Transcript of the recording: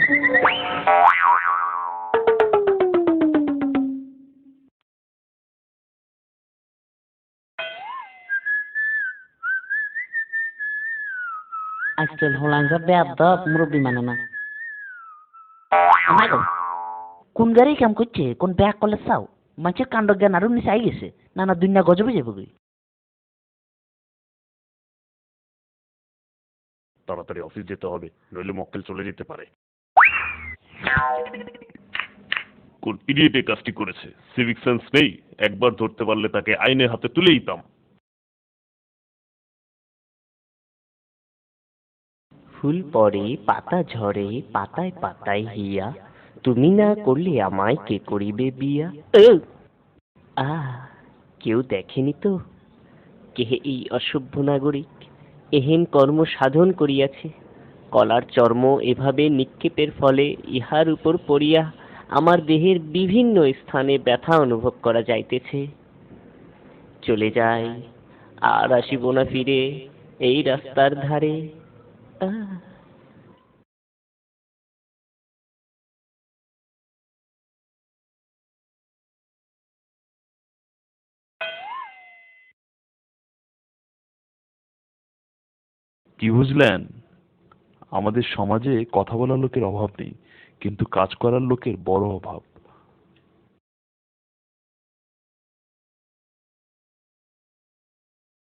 আজকাল হলাম যে বেয়াদব মুরব্বী মানে না। আমায় কোন গাড়ি কাম করছে, কোন ব্যাগ কলে চাও মানুষের কাণ্ড জ্ঞান আরো নিচে আই গেছে। না না দুনিয়া গজবে যাবো গই। তাড়াতাড়ি অফিস যেতে হবে, নইলে মক্কেল চলে যেতে পারে। কোন ইডিয়েট এই কাজটি করেছে? সিভিক সেন্স নেই? একবার ধরতে পারলে তাকে আইনের হাতে তুলে দিতাম। ফুল পড়ে পাতা ঝরে পাতায় পাতায় হিয়া, তুমি না করলে আমায় কে করিবে বিয়া। আহ, কেউ দেখেনি তো কে এই অসভ্য নাগরিক এহেন কর্ম সাধন করিয়াছে। কলার চর্ম এভাবে নিক্ষেপের ফলে ইহার উপর পড়িয়া আমার দেহের বিভিন্ন স্থানে ব্যথা অনুভব করা যাইতেছে। চলে যাই, আর আসিব না ফিরে এই রাস্তার ধারে। আহ, কি বুঝলেন? আমাদের সমাজে কথা বলার লোকের অভাব নেই, কিন্তু কাজ করার লোকের বড় অভাব।